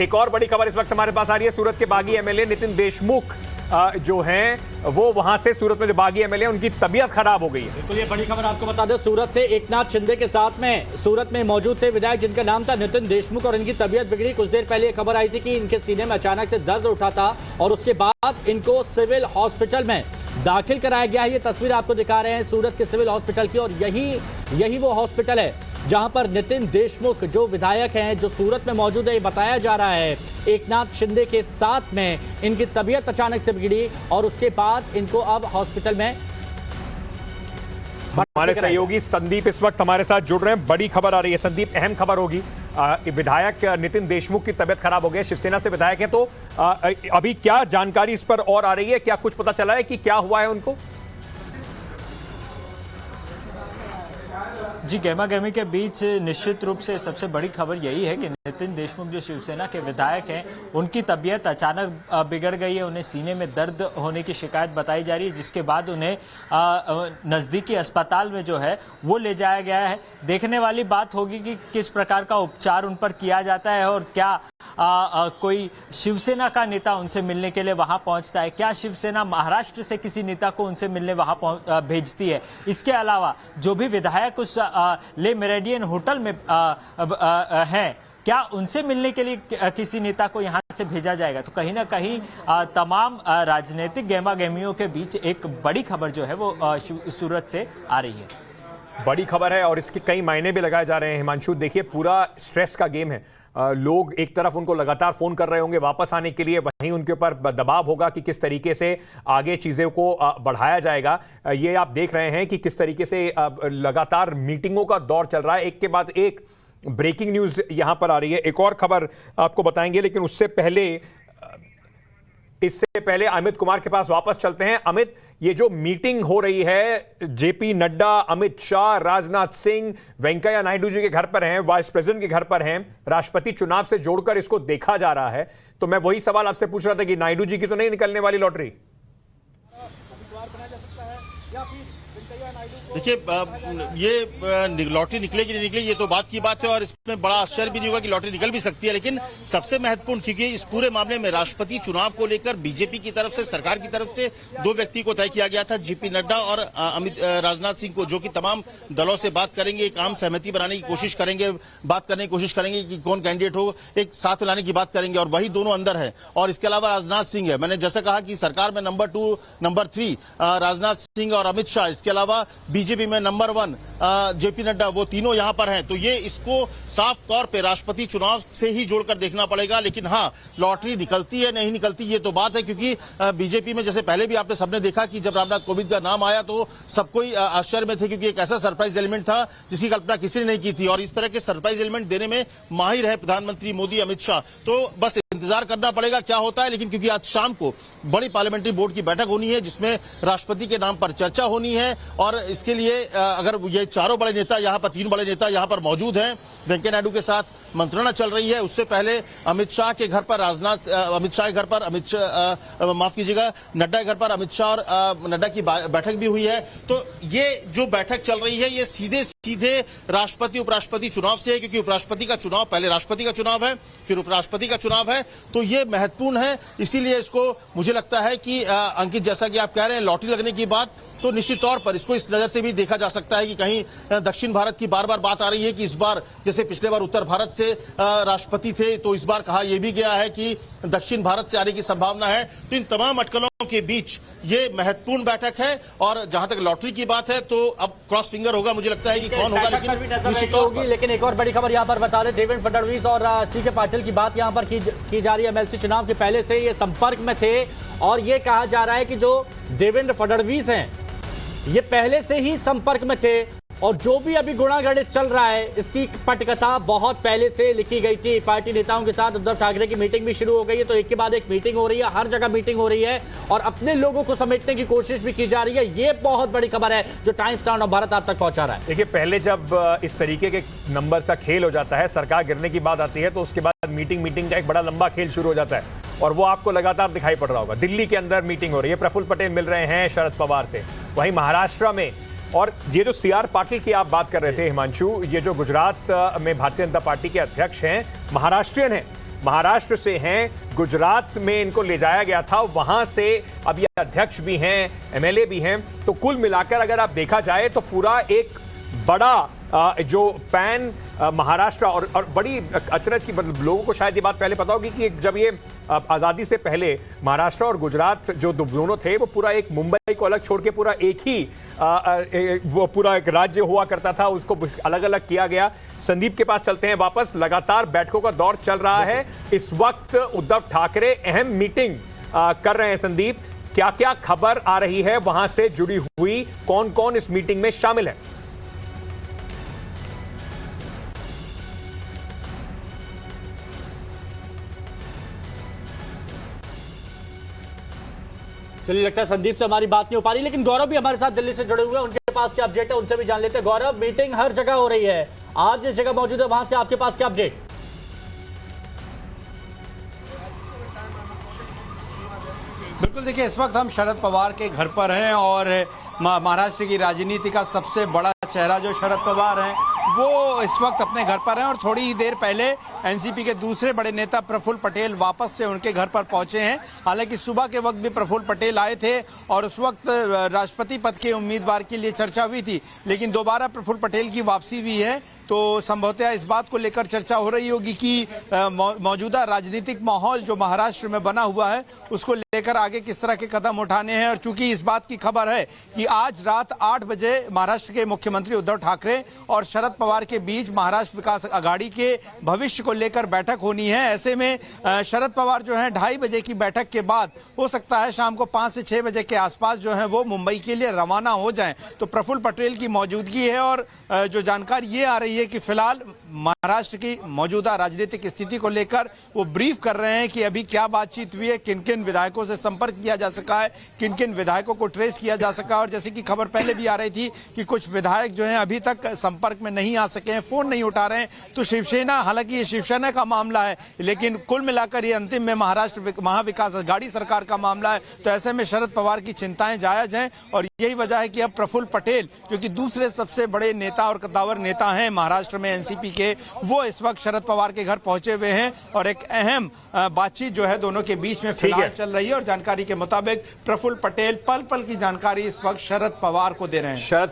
एक और बड़ी खबर इस वक्त हमारे पास आ रही है। सूरत के बागी एमएलए नितिन देशमुख जो हैं वो वहां से, सूरत में जो बागी एमएलए उनकी तबीयत खराब हो गई है। बिल्कुल, ये बड़ी खबर आपको बता दें। सूरत से एकनाथ शिंदे के साथ में सूरत में मौजूद थे विधायक जिनका नाम था नितिन देशमुख, और इनकी तबीयत बिगड़ी। कुछ देर पहले खबर आई थी कि इनके सीने में अचानक से दर्द उठा था और उसके बाद इनको सिविल हॉस्पिटल में दाखिल कराया गया है। ये तस्वीर आपको दिखा रहे हैं सूरत के सिविल हॉस्पिटल की, और यही वो हॉस्पिटल है जहां पर नितिन देशमुख जो विधायक हैं, जो सूरत में मौजूद है। ये बताया जा रहा है एकनाथ शिंदे के साथ में इनकी तबीयत अचानक से बिगड़ी और उसके बाद इनको अब हॉस्पिटल में। हमारे सहयोगी संदीप इस वक्त हमारे साथ जुड़ रहे हैं। बड़ी खबर आ रही है संदीप, अहम खबर होगी। विधायक नितिन देशमुख की तबीयत खराब हो गई है, शिवसेना से विधायक हैं, तो अभी क्या जानकारी इस पर और आ रही है? क्या कुछ पता चला है कि क्या हुआ है उनको? जी, गहमा गहमी के बीच निश्चित रूप से सबसे बड़ी खबर यही है कि नितिन देशमुख जो शिवसेना के विधायक हैं, उनकी तबीयत अचानक बिगड़ गई है। उन्हें सीने में दर्द होने की शिकायत बताई जा रही है, जिसके बाद उन्हें नज़दीकी अस्पताल में जो है वो ले जाया गया है। देखने वाली बात होगी कि किस प्रकार का उपचार उन पर किया जाता है और क्या कोई शिवसेना का नेता उनसे मिलने के लिए वहां पहुंचता है, क्या शिवसेना महाराष्ट्र से किसी नेता को उनसे मिलने वहां भेजती है। इसके अलावा जो भी विधायक उस ले मेरिडियन होटल में हैं, क्या उनसे मिलने के लिए किसी नेता को यहां से भेजा जाएगा। तो कहीं ना कहीं तमाम राजनीतिक गहमा गहमियों के बीच एक बड़ी खबर जो है वो सूरत से आ रही है। बड़ी खबर है और इसके कई मायने भी लगाए जा रहे हैं। हिमांशु, देखिए पूरा स्ट्रेस का गेम है। लोग एक तरफ उनको लगातार फोन कर रहे होंगे वापस आने के लिए, वहीं उनके ऊपर दबाव होगा कि किस तरीके से आगे चीज़ों को बढ़ाया जाएगा। ये आप देख रहे हैं कि किस तरीके से लगातार मीटिंगों का दौर चल रहा है। एक के बाद एक ब्रेकिंग न्यूज़ यहां पर आ रही है। एक और खबर आपको बताएंगे, लेकिन इससे पहले अमित कुमार के पास वापस चलते हैं। अमित, ये जो मीटिंग हो रही है, जेपी नड्डा, अमित शाह, राजनाथ सिंह, वेंकैया नायडू जी के घर पर हैं, वाइस प्रेसिडेंट के घर पर हैं, राष्ट्रपति चुनाव से जोड़कर इसको देखा जा रहा है। तो मैं वही सवाल आपसे पूछ रहा था कि नायडू जी की तो नहीं निकलने वाली लॉटरी? देखिए, ये लॉटरी निकलेगी नहीं निकलेगी ये तो बात की बात है, और इसमें बड़ा आश्चर्य भी नहीं होगा कि लॉटरी निकल भी सकती है। लेकिन सबसे महत्वपूर्ण, क्योंकि इस पूरे मामले में राष्ट्रपति चुनाव को लेकर बीजेपी की तरफ से, सरकार की तरफ से दो व्यक्ति को तय किया गया था, जेपी नड्डा और राजनाथ सिंह को, जो कि तमाम दलों से बात करेंगे, एक आम सहमति बनाने की कोशिश करेंगे, बात करने की कोशिश करेंगे कि कौन कैंडिडेट हो, एक साथ लाने की बात करेंगे, और वही दोनों अंदर है। और इसके अलावा राजनाथ सिंह है। मैंने जैसा कहा कि सरकार में नंबर 2, नंबर 3 राजनाथ सिंह और अमित शाह, इसके अलावा बीजेपी में नंबर 1 जेपी नड्डा, वो तीनों यहां पर हैं। तो ये इसको साफ तौर पे राष्ट्रपति चुनाव से ही जोड़कर देखना पड़ेगा। लेकिन हाँ, लॉटरी निकलती है नहीं निकलती ये तो बात है, क्योंकि बीजेपी में जैसे पहले भी आपने सबने देखा कि जब रामनाथ कोविंद का नाम आया तो सब कोई आश्चर्य में थे, क्योंकि एक ऐसा सरप्राइज एलिमेंट था जिसकी कल्पना किसी ने नहीं की थी, और इस तरह के सरप्राइज एलिमेंट देने में माहिर है प्रधानमंत्री मोदी, अमित शाह। तो बस इंतजार करना पड़ेगा क्या होता है। लेकिन क्योंकि आज शाम को बड़ी पार्लियामेंट्री बोर्ड की बैठक होनी है जिसमें राष्ट्रपति के नाम पर चर्चा होनी है, और इसके लिए अगर ये चारों बड़े नेता यहां पर, 3 बड़े नेता यहां पर मौजूद हैं, वेंकैया नायडू के साथ मंत्रणा चल रही है। उससे पहले अमित शाह के घर पर अमित शाह के घर पर माफ कीजिएगा, नड्डा के घर पर अमित शाह और नड्डा की बैठक भी हुई है। तो ये जो बैठक चल रही है ये सीधे सीधे राष्ट्रपति उपराष्ट्रपति चुनाव से है, क्योंकि उपराष्ट्रपति का चुनाव पहले राष्ट्रपति का चुनाव है, फिर उपराष्ट्रपति का चुनाव है। तो ये महत्वपूर्ण है, इसीलिए इसको मुझे लगता है कि अंकित, जैसा कि आप कह रहे हैं लॉटरी लगने की बात, तो निश्चित तौर पर इसको इस नजर से भी देखा जा सकता है कि कहीं दक्षिण भारत की बार बार बात आ रही है कि इस बार जैसे पिछले बार उत्तर भारत से राष्ट्रपति थे, तो इस बार कहा यह भी गया है कि दक्षिण भारत से आने की संभावना है। तो इन तमाम अटकलों के बीच ये महत्वपूर्ण बैठक है, और जहां तक लॉटरी की बात है तो अब क्रॉस फिंगर होगा, मुझे लगता है कि कौन होगा, लेकिन निश्चित तौर पर। लेकिन एक और बड़ी खबर यहां पर बता दें, देवेंद्र फडणवीस और CK पाटिल की बात यहां पर की जा रही है। MLC चुनाव के पहले से ये संपर्क में थे, और ये कहा जा रहा है कि जो देवेंद्र फडणवीस हैं ये पहले से ही संपर्क में थे, और जो भी अभी गुणागणित चल रहा है इसकी पटकथा बहुत पहले से लिखी गई थी। पार्टी नेताओं के साथ उद्धव ठाकरे की मीटिंग भी शुरू हो गई है, तो एक के बाद एक मीटिंग हो रही है, हर जगह मीटिंग हो रही है, और अपने लोगों को समेटने की कोशिश भी की जा रही है। ये बहुत बड़ी खबर है जो टाइम्स नाउ ऑफ भारत आप तक पहुंचा रहा है। देखिए, पहले जब इस तरीके के नंबर का खेल हो जाता है, सरकार गिरने की बात आती है, तो उसके बाद मीटिंग का एक बड़ा लंबा खेल शुरू हो जाता है, और वो आपको लगातार दिखाई पड़ रहा होगा। दिल्ली के अंदर मीटिंग हो रही है, प्रफुल्ल पटेल मिल रहे हैं शरद पवार से, वहीं महाराष्ट्र में, और ये जो CR पाटिल की आप बात कर रहे थे हिमांशु, ये जो गुजरात में भारतीय जनता पार्टी के अध्यक्ष हैं, महाराष्ट्रियन हैं, महाराष्ट्र से हैं, गुजरात में इनको ले जाया गया था, वहां से अब ये अध्यक्ष भी हैं, एमएलए भी हैं। तो कुल मिलाकर अगर आप देखा जाए तो पूरा एक बड़ा जो पैन महाराष्ट्र और बड़ी अचरज की, मतलब लोगों को शायद ये बात पहले पता होगी कि जब ये आज़ादी से पहले महाराष्ट्र और गुजरात जो दोनों थे वो पूरा एक मुंबई को अलग छोड़ के पूरा एक ही वो पूरा एक राज्य हुआ करता था, उसको अलग अलग किया गया। संदीप के पास चलते हैं वापस। लगातार बैठकों का दौर चल रहा है इस वक्त। उद्धव ठाकरे अहम मीटिंग कर रहे हैं। संदीप, क्या क्या खबर आ रही है वहां से जुड़ी हुई, कौन कौन इस मीटिंग में शामिल है? चलिए, लगता है संदीप से हमारी बात नहीं हो पा रही, लेकिन गौरव भी हमारे साथ दिल्ली से जुड़े हुए हैं, उनके पास क्या अपडेट है उनसे भी जान लेते हैं। गौरव, मीटिंग हर जगह हो रही है, आज जिस जगह मौजूद है वहां से आपके पास क्या अपडेट? बिल्कुल, देखिए इस वक्त हम शरद पवार के घर पर हैं और महाराष्ट्र की राजनीति का सबसे बड़ा चेहरा जो शरद पवार हैं वो इस वक्त अपने घर पर हैं और थोड़ी ही देर पहले एनसीपी के दूसरे बड़े नेता प्रफुल्ल पटेल वापस से उनके घर पर पहुंचे हैं। हालांकि सुबह के वक्त भी प्रफुल्ल पटेल आए थे और उस वक्त राष्ट्रपति पद के उम्मीदवार के लिए चर्चा हुई थी, लेकिन दोबारा प्रफुल्ल पटेल की वापसी हुई है तो संभवतः इस बात को लेकर चर्चा हो रही होगी कि मौजूदा राजनीतिक माहौल जो महाराष्ट्र में बना हुआ है उसको लेकर आगे किस तरह के कदम उठाने हैं। और चूंकि इस बात की खबर है कि आज रात 8 बजे महाराष्ट्र के मुख्यमंत्री उद्धव ठाकरे और शरद पवार के बीच महाराष्ट्र विकास अघाड़ी के भविष्य को लेकर बैठक होनी है, ऐसे में शरद पवार जो है 2:30 बजे की बैठक के बाद हो सकता है शाम को 5 से 6 बजे के आसपास जो है वो मुंबई के लिए रवाना हो जाएं। तो प्रफुल्ल पटेल की मौजूदगी है और जो जानकारी ये आ रही है कि फिलहाल महाराष्ट्र की मौजूदा राजनीतिक स्थिति को लेकर वो ब्रीफ कर रहे हैं कि अभी क्या बातचीत हुई है, किन किन विधायकों से संपर्क किया जा सका है, किन किन विधायकों को ट्रेस किया जा सका। और जैसे कि खबर पहले भी आ रही थी कि कुछ विधायक जो हैं अभी तक संपर्क में नहीं आ सके हैं, फोन नहीं उठा रहे हैं। तो शिवसेना, हालांकि ये शिवसेना का मामला है लेकिन कुल मिलाकर ये अंतिम में महाराष्ट्र महाविकास अघाड़ी सरकार का मामला है। तो ऐसे में शरद पवार की चिंताएं जायज हैं और यही वजह है कि अब प्रफुल्ल पटेल जो कि दूसरे सबसे बड़े नेता और कद्दावर नेता हैं महाराष्ट्र में एनसीपी के, वो इस वक्त शरद पवार के घर पहुंचे हुए हैं और एक अहम बातचीत जो है दोनों के बीच में फिलहाल चल रही है। और जानकारी के मुताबिक प्रफुल्ल पटेल पल पल की जानकारी इस वक्त शरद पवार को दे रहे हैं।